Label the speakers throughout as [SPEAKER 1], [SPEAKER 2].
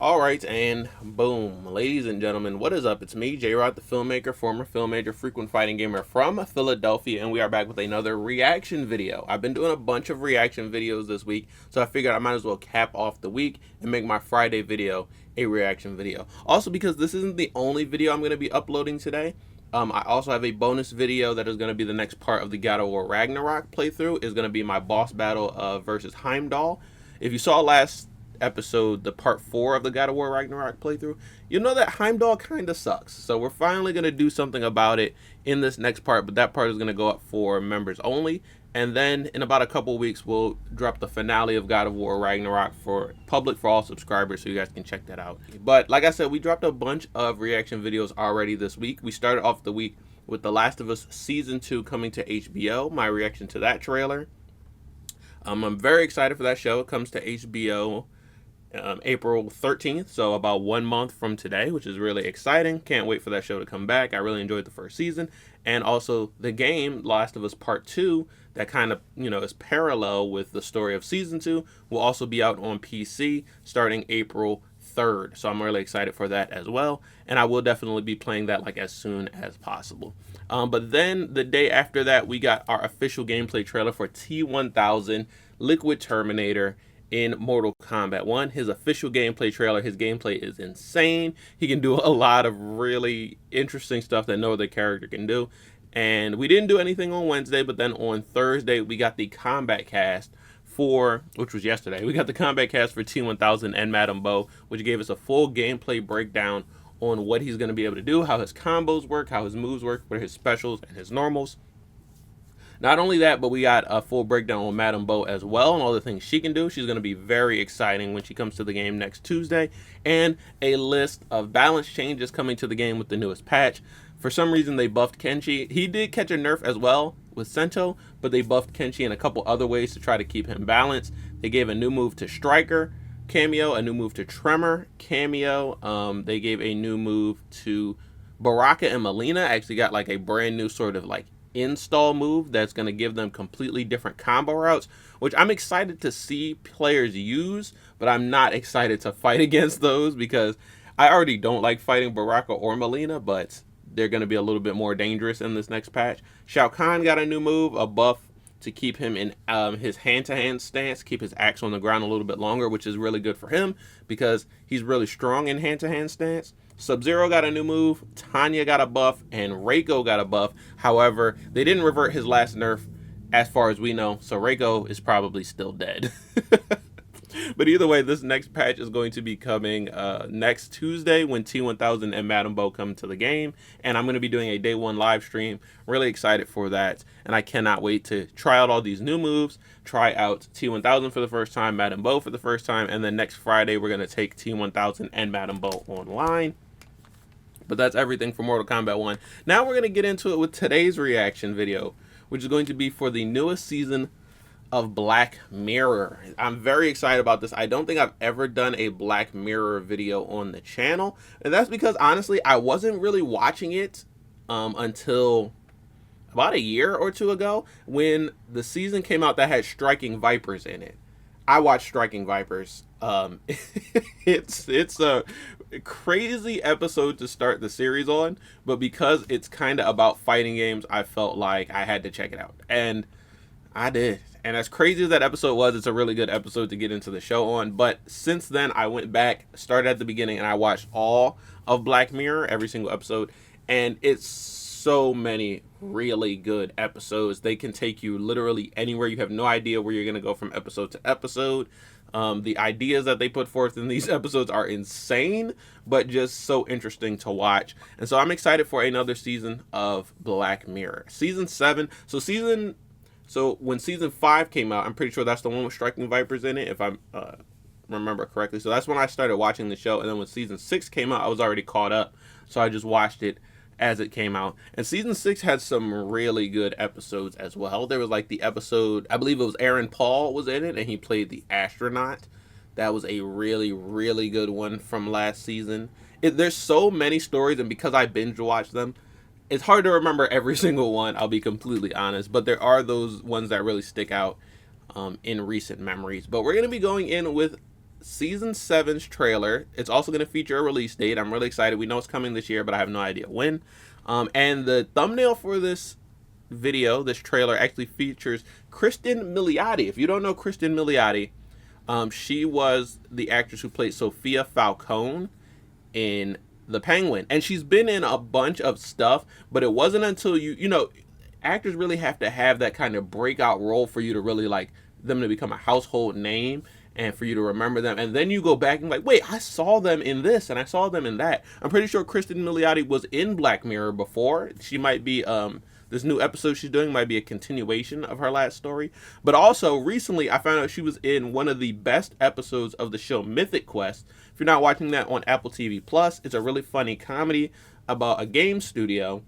[SPEAKER 1] All right, and boom. Ladies and gentlemen, what is up? It's me, J-Rod, the filmmaker, former filmmaker, frequent fighting gamer from Philadelphia, and we are back with another reaction video. I've been doing a bunch of reaction videos this week, so I figured I might as well cap off the week and make my Friday video a reaction video. Also, because this isn't the only video I'm going to be uploading today, I also have a bonus video that is going to be the next part of the God of War Ragnarok playthrough. Is going to be my boss battle versus Heimdall. If you saw last episode, the part 4 of the God of War Ragnarok playthrough, you know that Heimdall kind of sucks. So we're finally going to do something about it in this next part, but that part is going to go up for members only. And then in about a couple weeks, we'll drop the finale of God of War Ragnarok for public, for all subscribers, so you guys can check that out. But like I said, we dropped a bunch of reaction videos already this week. We started off the week with The Last of Us Season 2 coming to HBO, my reaction to that trailer. I'm very excited for that show. It comes to HBO April 13th, so about 1 month from today, which is really exciting. Can't wait for that show to come back. I really enjoyed the first season, and also the game Last of Us Part 2, that kind of, is parallel with the story of Season 2, will also be out on PC starting April 3rd, so I'm really excited for that as well, and I will definitely be playing that like as soon as possible. But then the day after that, we got our official gameplay trailer for T-1000 Liquid Terminator in Mortal Kombat 1. His official gameplay trailer, his gameplay is insane. He can do a lot of really interesting stuff that no other character can do. And we didn't do anything on Wednesday, but then on Thursday, we got the combat cast for, which was yesterday, we got the combat cast for T-1000 and Madame Bo, which gave us a full gameplay breakdown on what he's going to be able to do, how his combos work, how his moves work, what are his specials and his normals. Not only that, but we got a full breakdown on Madame Bo as well and all the things she can do. She's going to be very exciting when she comes to the game next Tuesday. And a list of balance changes coming to the game with the newest patch. For some reason, they buffed Kenshi. He did catch a nerf as well with Sento, but they buffed Kenshi in a couple other ways to try to keep him balanced. They gave a new move to Striker cameo, a new move to Tremor cameo. They gave a new move to Baraka and Melina. Actually got like a brand new sort of like install move that's going to give them completely different combo routes, which I'm excited to see players use, but I'm not excited to fight against those because I already don't like fighting Baraka or Melina, but they're going to be a little bit more dangerous in this next patch. Shao Kahn got a new move, a buff to keep him in his hand-to-hand stance, keep his axe on the ground a little bit longer, which is really good for him because he's really strong in hand-to-hand stance. Sub-Zero got a new move, Tanya got a buff, and Reiko got a buff. However, they didn't revert his last nerf as far as we know, so Reiko is probably still dead. But either way, this next patch is going to be coming next Tuesday when T-1000 and Madame Bo come to the game. And I'm going to be doing a day 1 live stream. Really excited for that. And I cannot wait to try out all these new moves, try out T-1000 for the first time, Madame Bo for the first time. And then next Friday, we're going to take T-1000 and Madame Bo online. But that's everything for Mortal Kombat 1. Now we're going to get into it with today's reaction video, which is going to be for the newest season of Black Mirror. I'm very excited about this. I don't think I've ever done a Black Mirror video on the channel, and that's because honestly I wasn't really watching it until about a year or two ago when the season came out that had Striking Vipers in it. I watched Striking Vipers. It's a crazy episode to start the series on, but because it's kind of about fighting games, I felt like I had to check it out, and I did. And as crazy as that episode was, it's a really good episode to get into the show on. But since then, I went back, started at the beginning, and I watched all of Black Mirror, every single episode. And it's so many really good episodes. They can take you literally anywhere. You have no idea where you're going to go from episode to episode. The ideas that they put forth in these episodes are insane, but just so interesting to watch. And so I'm excited for another season of Black Mirror. Season 7. So when season 5 came out, I'm pretty sure that's the one with Striking Vipers in it, if I remember correctly. So that's when I started watching the show. And then when season 6 came out, I was already caught up. So I just watched it as it came out. And season 6 had some really good episodes as well. There was like the episode, I believe it was Aaron Paul was in it, and he played the astronaut. That was a really, really good one from last season. There's so many stories, and because I binge watched them, it's hard to remember every single one, I'll be completely honest, but there are those ones that really stick out in recent memories. But we're going to be going in with season 7's trailer. It's also going to feature a release date. I'm really excited. We know it's coming this year, but I have no idea when. And the thumbnail for this video, this trailer, actually features Cristin Milioti. If you don't know Cristin Milioti, she was the actress who played Sophia Falcone in The Penguin, and she's been in a bunch of stuff, but it wasn't until you know, actors really have to have that kind of breakout role for you to really like them to become a household name and for you to remember them, and then you go back and like, wait, I saw them in this and I saw them in that. I'm pretty sure Cristin Milioti was in Black Mirror before. She might be this new episode she's doing might be a continuation of her last story. But also recently I found out she was in one of the best episodes of the show Mythic Quest. If you're not watching that on Apple TV Plus, it's a really funny comedy about a game studio.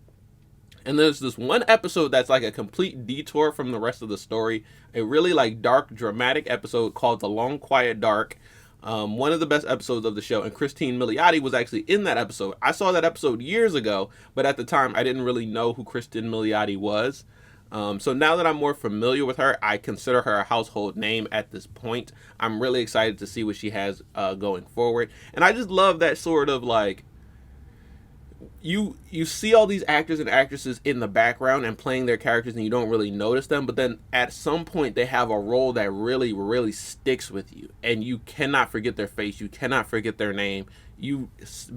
[SPEAKER 1] And there's this one episode that's like a complete detour from the rest of the story. A really like dark, dramatic episode called The Long Quiet Dark. One of the best episodes of the show. And Cristin Milioti was actually in that episode. I saw that episode years ago, but at the time I didn't really know who Cristin Milioti was. So now that I'm more familiar with her, I consider her a household name at this point. I'm really excited to see what she has going forward. And I just love that sort of like, you see all these actors and actresses in the background and playing their characters and you don't really notice them, but then at some point they have a role that really, really sticks with you and you cannot forget their face, you cannot forget their name, you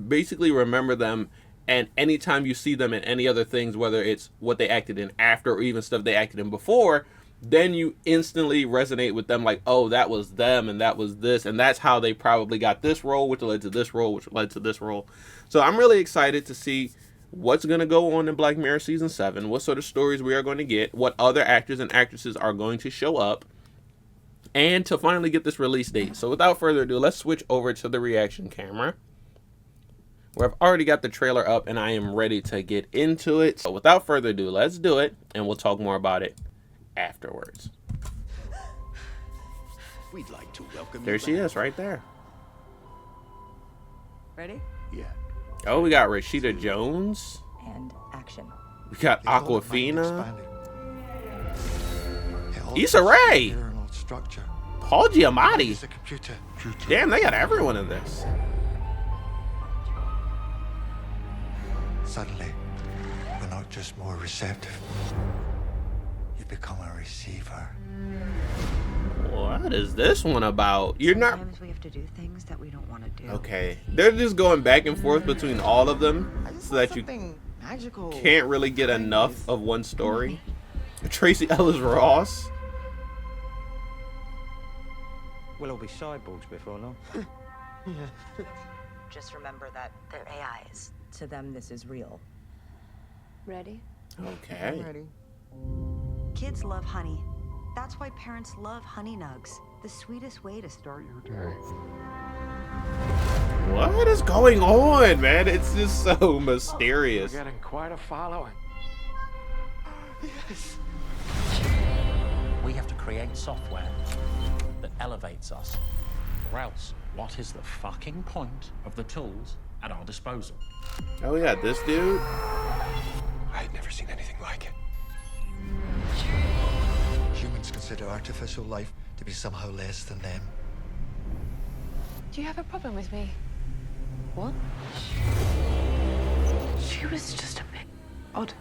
[SPEAKER 1] basically remember them, and anytime you see them in any other things, whether it's what they acted in after or even stuff they acted in before, then you instantly resonate with them like, oh, that was them and that was this, and that's how they probably got this role, which led to this role, which led to this role. So I'm really excited to see what's going to go on in Black Mirror Season 7, what sort of stories we are going to get, what other actors and actresses are going to show up, and to finally get this release date. So without further ado, let's switch over to the reaction camera, where I've already got the trailer up and I am ready to get into it. So without further ado, let's do it, and we'll talk more about it afterwards.
[SPEAKER 2] We'd like to welcome
[SPEAKER 1] There she is, right there.
[SPEAKER 3] Ready?
[SPEAKER 2] Yeah.
[SPEAKER 1] Oh, we got Rashida Jones.
[SPEAKER 3] And action.
[SPEAKER 1] We got Aquafina. Issa
[SPEAKER 2] Issa
[SPEAKER 1] Rae. Paul Giamatti. Damn, they got everyone in this.
[SPEAKER 2] Suddenly, we're not just more receptive. You become a receiver.
[SPEAKER 1] What is this one about? You're not...
[SPEAKER 3] Sometimes we have to do things that we don't want to do.
[SPEAKER 1] Okay. They're just going back and forth between all of them so that you
[SPEAKER 3] magical
[SPEAKER 1] can't really get enough of one story. Tracy Ellis Ross.
[SPEAKER 4] We'll all be cyborgs before long.
[SPEAKER 3] Just remember that they're AIs. To them, this is real.
[SPEAKER 5] Ready?
[SPEAKER 1] Okay.
[SPEAKER 4] I'm ready.
[SPEAKER 6] Kids love honey. That's why parents love Honey Nugs. The sweetest way to start your day.
[SPEAKER 1] What is going on, man? It's just so mysterious.
[SPEAKER 4] We're getting quite a following.
[SPEAKER 2] Yes.
[SPEAKER 7] We have to create software that elevates us. Or else, what is the fucking point of the tools at our disposal?
[SPEAKER 1] Oh, we got this dude.
[SPEAKER 2] I had never seen anything like it. Humans consider artificial life to be somehow less than them.
[SPEAKER 5] Do you have a problem with me?
[SPEAKER 3] What?
[SPEAKER 5] She was just a bit odd.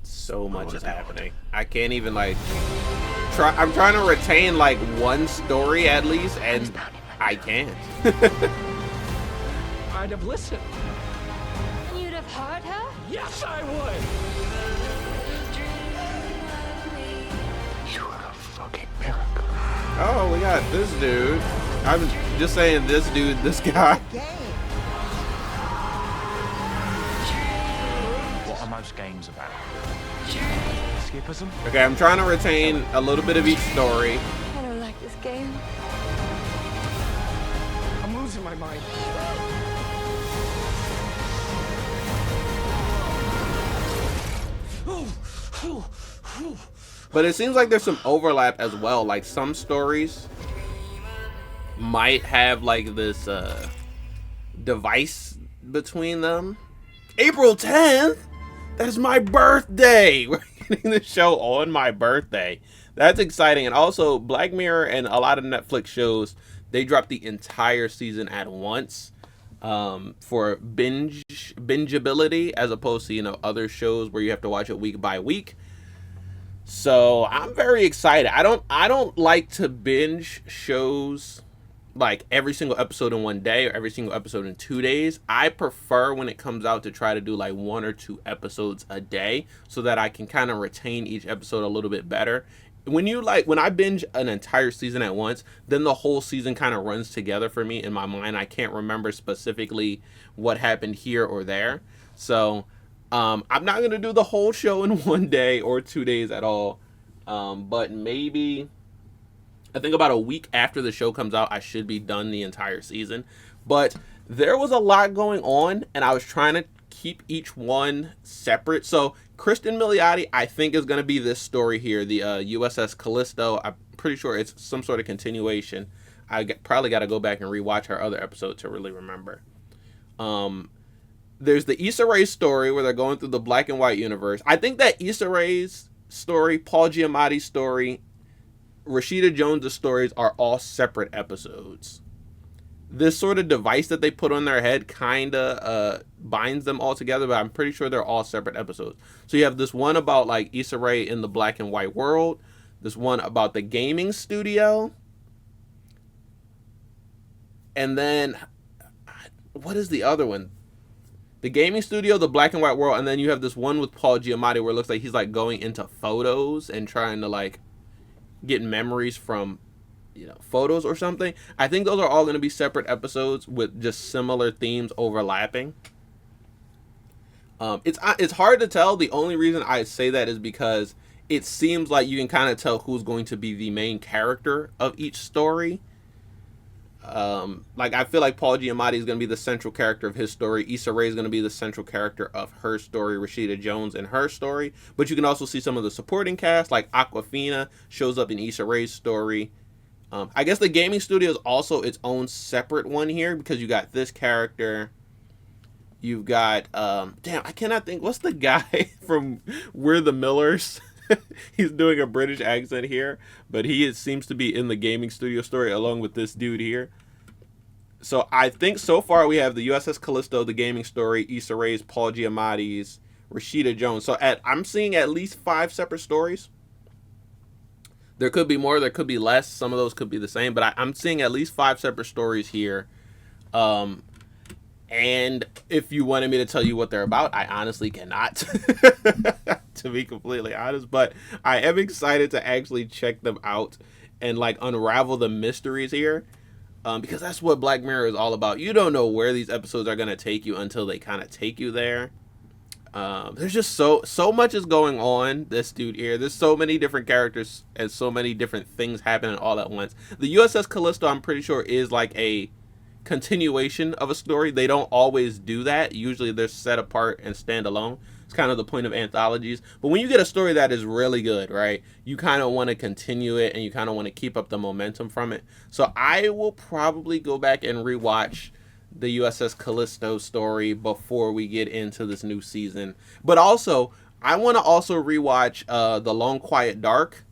[SPEAKER 1] So much is happening. I can't even like I'm trying to retain like one story at least, and I can't.
[SPEAKER 4] I'd have listened.
[SPEAKER 5] You'd have heard her?
[SPEAKER 4] Yes, I would.
[SPEAKER 2] You are a fucking miracle.
[SPEAKER 1] Oh, we got this dude. I'm just saying this dude, this guy.
[SPEAKER 7] What are most games about?
[SPEAKER 4] Skippism?
[SPEAKER 1] Okay, I'm trying to retain a little bit of each story.
[SPEAKER 5] I don't like this game.
[SPEAKER 4] I'm losing my mind.
[SPEAKER 1] But it seems like there's some overlap as well. Like some stories might have like this device between them. April 10th? That is my birthday! getting the show on my birthday. That's exciting. And also, Black Mirror and a lot of Netflix shows, they drop the entire season at once for bingeability, as opposed to, you know, other shows where you have to watch it week by week. So I'm very excited. I don't like to binge shows like every single episode in one day or every single episode in 2 days. I prefer when it comes out to try to do like 1 or 2 episodes a day so that I can kind of retain each episode a little bit better. When I binge an entire season at once, then the whole season kind of runs together for me in my mind. I can't remember specifically what happened here or there. So I'm not going to do the whole show in 1 day or 2 days at all. But maybe, I think about a week after the show comes out, I should be done the entire season. But there was a lot going on, and I was trying to keep each one separate. So Cristin Milioti, I think, is going to be this story here, the USS Callisto. I'm pretty sure it's some sort of continuation. Probably got to go back and rewatch her other episode to really remember. There's the Issa Rae story where they're going through the black and white universe. I think that Issa Rae's story, Paul Giamatti's story, Rashida Jones' stories are all separate episodes. This sort of device that they put on their head kind of binds them all together, but I'm pretty sure they're all separate episodes. So you have this one about like Issa Rae in the black and white world, this one about the gaming studio, and then what is the other one? The gaming studio, the black and white world, and then you have this one with Paul Giamatti where it looks like he's like going into photos and trying to like get memories from, you know, photos or something. I think those are all going to be separate episodes with just similar themes overlapping. It's hard to tell. The only reason I say that is because it seems like you can kind of tell who's going to be the main character of each story. Like I feel like Paul Giamatti is going to be the central character of his story. Issa Rae is going to be the central character of her story. Rashida Jones and her story. But you can also see some of the supporting cast, like Awkwafina shows up in Issa Rae's story. I guess the gaming studio is also its own separate one here because you got this character. You've got damn, I cannot think. What's the guy from We're the Millers? He's doing a British accent here, but he seems to be in the gaming studio story along with this dude here. So I think so far we have the USS Callisto, the gaming story, Issa Rae's, Paul Giamatti's, Rashida Jones. So I'm seeing at least 5 separate stories. There could be more, there could be less. Some of those could be the same, but I'm seeing at least 5 separate stories here. And if you wanted me to tell you what they're about, I honestly cannot, to be completely honest. But I am excited to actually check them out and like unravel the mysteries here, because that's what Black Mirror is all about. You don't know where these episodes are going to take you until they kind of take you there. There's just so much is going on. This dude here, there's so many different characters and so many different things happening all at once. The USS Callisto, I'm pretty sure, is like a continuation of a story. They don't always do that. Usually they're set apart and stand alone. It's kind of the point of anthologies. But when you get a story that is really good, right, you kind of want to continue it and you kind of want to keep up the momentum from it. So I will probably go back and rewatch the USS Callisto story before we get into this new season. But also, I want to also rewatch The Long Quiet Dark,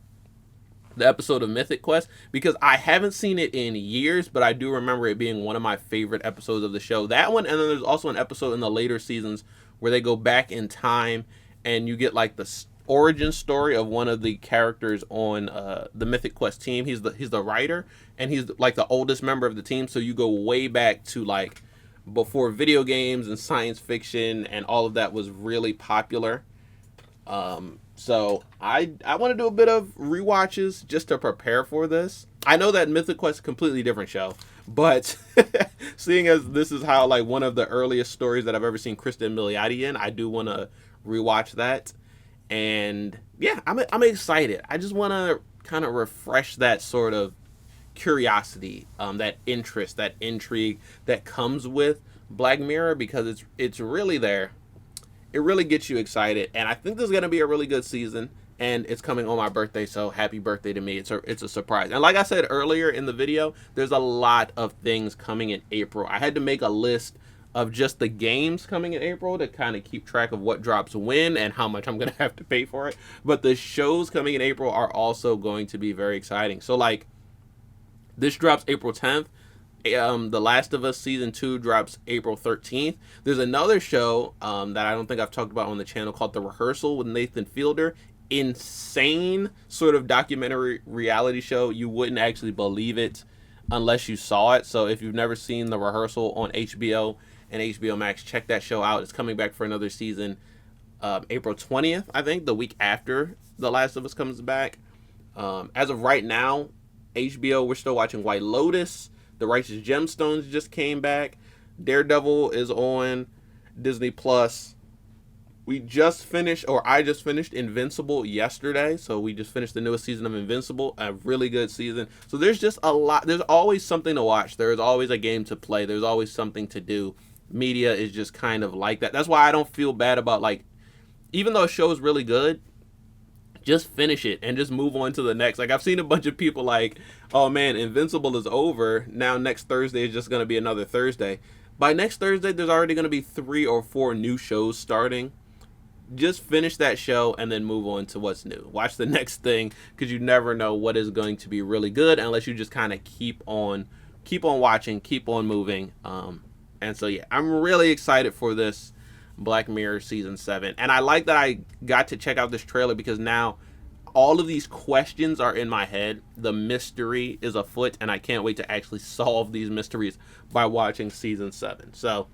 [SPEAKER 1] the episode of Mythic Quest, because I haven't seen it in years, but I do remember it being one of my favorite episodes of the show. That one, and then there's also an episode in the later seasons where they go back in time and you get like the origin story of one of the characters on the Mythic Quest team. He's the writer, and he's like the oldest member of the team, so you go way back to like before video games and science fiction and all of that was really popular. So I want to do a bit of rewatches just to prepare for this. I know that Mythic Quest is a completely different show, but seeing as this is how like one of the earliest stories that I've ever seen Cristin Milioti in, I do want to rewatch that. And yeah, I'm excited. I just want to kind of refresh that sort of curiosity, that interest, that intrigue that comes with Black Mirror, because it's really there. It really gets you excited, and I think this is going to be a really good season, and it's coming on my birthday, so happy birthday to me. It's a surprise. And like I said earlier in the video, there's a lot of things coming in April. I had to make a list of just the games coming in April to kind of keep track of what drops when and how much I'm going to have to pay for it. But the shows coming in April are also going to be very exciting. So, like, this drops April 10th. The Last of Us Season 2 drops April 13th. There's another show that I don't think I've talked about on the channel called The Rehearsal with Nathan Fielder. Insane sort of documentary reality show. You wouldn't actually believe it unless you saw it. So if you've never seen The Rehearsal on HBO and HBO Max, check that show out. It's coming back for another season April 20th, I think, the week after The Last of Us comes back. As of right now, HBO, we're still watching White Lotus. The Righteous Gemstones just came back. Daredevil is on Disney Plus. I just finished Invincible yesterday. So we just finished the newest season of Invincible. A really good season. So there's just a lot. There's always something to watch. There's always a game to play. There's always something to do. Media is just kind of like that. That's why I don't feel bad about, like, even though a show is really good, just finish it and just move on to the next. Like, I've seen a bunch of people like, oh man, Invincible is over. Now next Thursday is just going to be another Thursday. By next Thursday, there's already going to be 3 or 4 new shows starting. Just finish that show and then move on to what's new. Watch the next thing, because you never know what is going to be really good unless you just kind of keep on watching, keep on moving. And so yeah, I'm really excited for this Black Mirror season 7, and I like that I got to check out this trailer because now all of these questions are in my head. The mystery is afoot, and I can't wait to actually solve these mysteries by watching season 7. So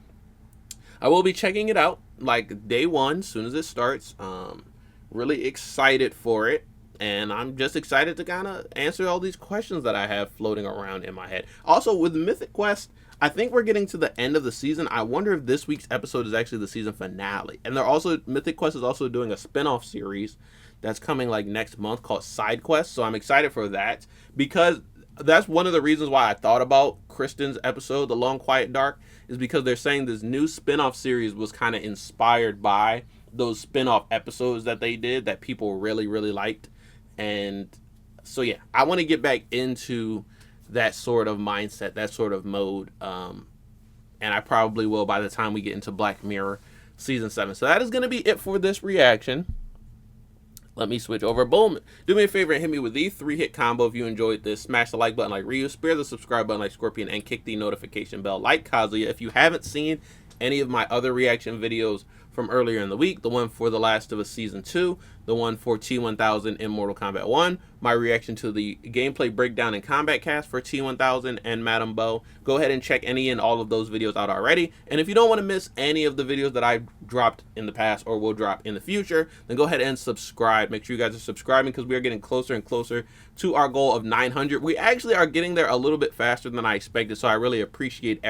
[SPEAKER 1] I will be checking it out like day one, as soon as it starts. Really excited for it, and I'm just excited to kind of answer all these questions that I have floating around in my head. Also, with Mythic Quest, I think we're getting to the end of the season. I wonder if this week's episode is actually the season finale. And Mythic Quest is also doing a spin-off series that's coming like next month called Side Quest. So I'm excited for that, because that's one of the reasons why I thought about Cristin's episode, The Long Quiet Dark, is because they're saying this new spin-off series was kind of inspired by those spin-off episodes that they did that people really, really liked. And so yeah, I want to get back into that sort of mindset, that sort of mode, and I probably will by the time we get into Black Mirror season 7. So that is going to be it for this reaction. Let me switch over. Boom. Do me a favor and hit me with the 3-hit combo if you enjoyed this. Smash the like button like Ryu, spare the subscribe button like Scorpion, and kick the notification bell like Kazuya. If you haven't seen any of my other reaction videos from earlier in the week, the one for The Last of Us Season 2, the one for T-1000 in Mortal Kombat 1, my reaction to the gameplay breakdown and combat cast for T-1000 and Madame Bo, go ahead and check any and all of those videos out already. And if you don't want to miss any of the videos that I've dropped in the past or will drop in the future, then go ahead and subscribe. Make sure you guys are subscribing, because we are getting closer and closer to our goal of 900. We actually are getting there a little bit faster than I expected, so I really appreciate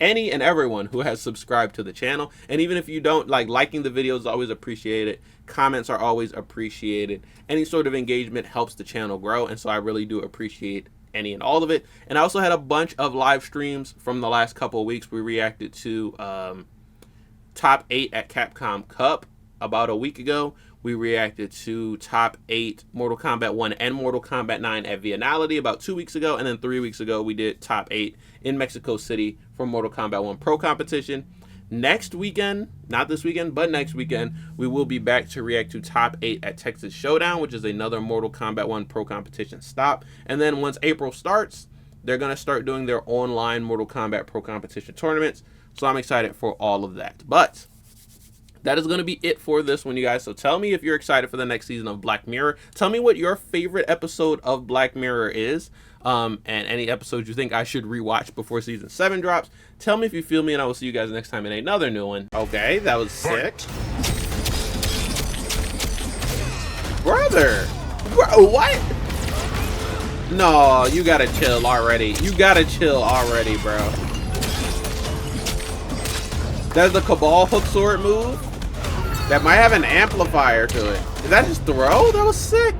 [SPEAKER 1] any and everyone who has subscribed to the channel. And even if you don't, liking the videos is always appreciated. Comments are always appreciated. Any sort of engagement helps the channel grow, and so I really do appreciate any and all of it. And I also had a bunch of live streams from the last couple of weeks. We reacted to Top 8 at Capcom Cup about a week ago. We reacted to Top 8 Mortal Kombat 1 and Mortal Kombat 9 at Vianality about 2 weeks ago. And then 3 weeks ago, we did Top 8 in Mexico City for Mortal Kombat 1 Pro Competition. Next weekend, not this weekend, but next weekend, we will be back to react to Top 8 at Texas Showdown, which is another Mortal Kombat 1 Pro Competition stop. And then once April starts, they're going to start doing their online Mortal Kombat Pro Competition tournaments. So I'm excited for all of that. But that is going to be it for this one, you guys. So tell me if you're excited for the next season of Black Mirror. Tell me what your favorite episode of Black Mirror is, and any episodes you think I should rewatch before season 7 drops. Tell me if you feel me, and I will see you guys next time in another new one. Okay, that was sick. Brother! What? No, you gotta chill already. You gotta chill already, bro. That's the Cabal hook sword move? That might have an amplifier to it. Is that his throw? That was sick.